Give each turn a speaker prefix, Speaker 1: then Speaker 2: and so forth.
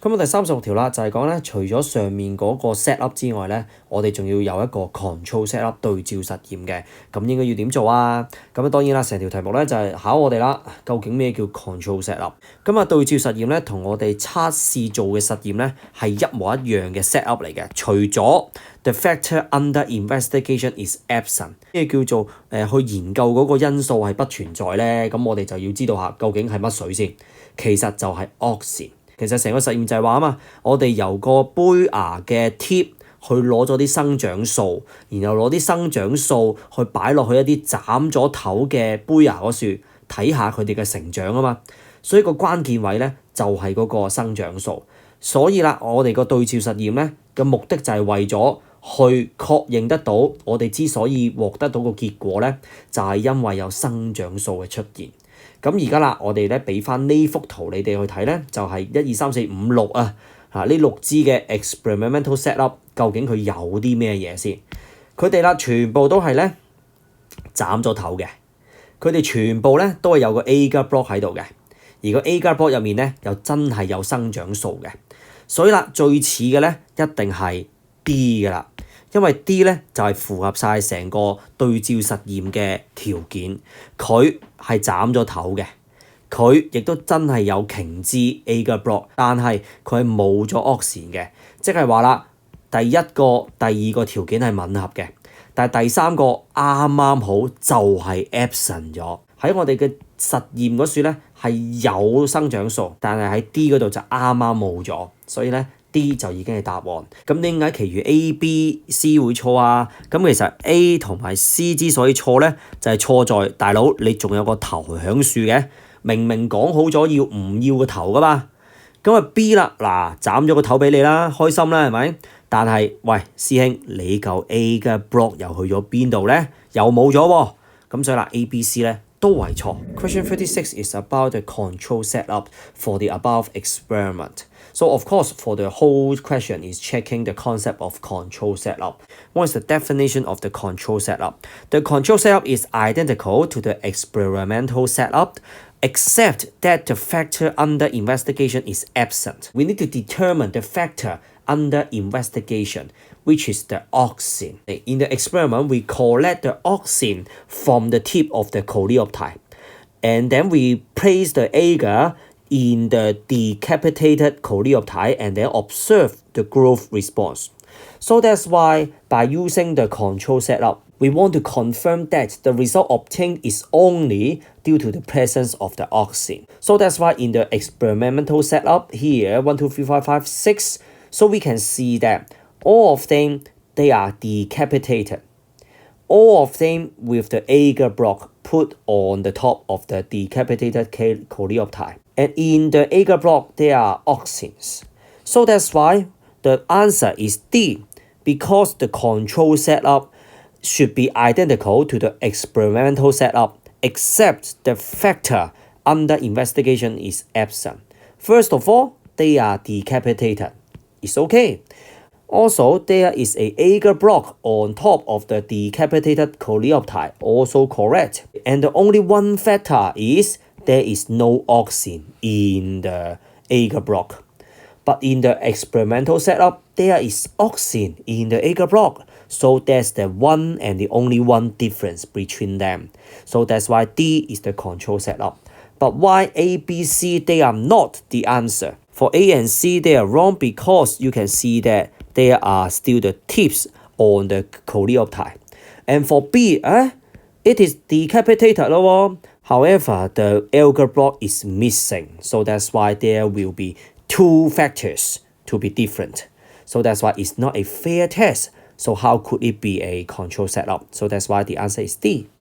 Speaker 1: 咁第36條啦，就係講咧，除咗上面嗰個 set up 之外咧，我哋仲要有一個 control set up 對照實驗嘅。咁應該要點做啊？咁當然啦，成條題目咧就係考我哋啦。究竟咩叫 control set up？ 咁對照實驗咧，同我哋測試做嘅實驗咧係一模一樣嘅 set up 嚟嘅。除咗 the factor under investigation is absent， 咩叫做去研究嗰個因素係不存在咧？咁我哋就要知道下究竟係乜水先。其實就係 oxin。其實成個實驗就係話啊嘛，我哋由個杯牙嘅 tip 去攞咗啲生長素，然後攞啲生長素去擺落去一啲斬咗頭嘅杯牙嗰處，睇下佢哋嘅成長啊嘛。所以個關鍵位咧就係嗰個生長素。所以啦，我哋個對照實驗咧嘅目的就係為咗去確認得到我哋之所以獲得到個結果咧，就係因為有生長素嘅出現。咁而家啦，我哋咧俾翻呢幅圖你哋去睇咧，就係1、2、3、4、5、6啊，呢6支嘅 experimental setup 究竟佢有啲咩嘢先？佢哋啦全部都係咧斬咗頭嘅，佢哋全部咧都係有個 agar block 喺度嘅，而個 agar block 入面咧又真係有生長素嘅，所以啦最似嘅咧一定係 D 㗎啦。因為 D 咧就係符合晒成個對照實驗嘅條件，佢係斬咗頭嘅，佢亦都真係有脛支 agar block， 但係佢係冇咗 oxin 嘅，即係話啦，第一個、第二個條件係吻合嘅，但係第三個啱啱好就係 absent 咗。喺我哋嘅實驗嗰處咧係有生長素，但係喺 D 嗰度就啱啱冇咗，所以咧D 就已經係答案。咁點解其餘 A、B、C 會錯啊？咁其實 A 同埋 C 之所以錯咧，就係錯在大佬你仲有個頭響樹嘅，明明講好咗要唔要個頭噶嘛。咁啊 B 啦，嗱斬咗個頭俾你啦，開心啦係咪？但係喂師兄，你嚿 A 嘅 block 又去咗邊度咧？又冇咗喎。咁所以啦 A、B、C 咧都係錯。Question 36 is about the control setup for the above experiment. So of course, for the whole question is checking the concept of control setup. What is the definition of the control setup? The control setup is identical to the experimental setup, except that the factor under investigation is absent. We need to determine the factor under investigation, which is the oxin. In the experiment, we collect the oxin from the tip of the coleoptile, and then we place the agar in the decapitated coleoptile and then observe the growth response. So that's why by using the control setup, we want to confirm that the result obtained is only due to the presence of the oxin. So that's why in the experimental setup here, 1, 2, 3, 4, 5, 6, so we can see that all of them, they are decapitated. All of them with the agar block put on the top of the decapitated coleoptile. And in the agar block, there are oxins. So that's why the answer is D, because the control setup should be identical to the experimental setup, except the factor under investigation is absent. First of all, they are decapitated. It's okay. Also, there is an agar block on top of the decapitated coleoptile, also correct. And the only one factor is there is no oxin in the agar block. But in the experimental setup, there is oxin in the agar block. So that's the one and the only one difference between them. So that's why D is the control setup. But why A, B, C, they are not the answer? For A and C, they are wrong because you can see that there are still the tips on the coleoptile. And for B, it is decapitated. However, the agar block is missing. So that's why there will be two factors to be different. So that's why it's not a fair test. So how could it be a control setup? So that's why the answer is D.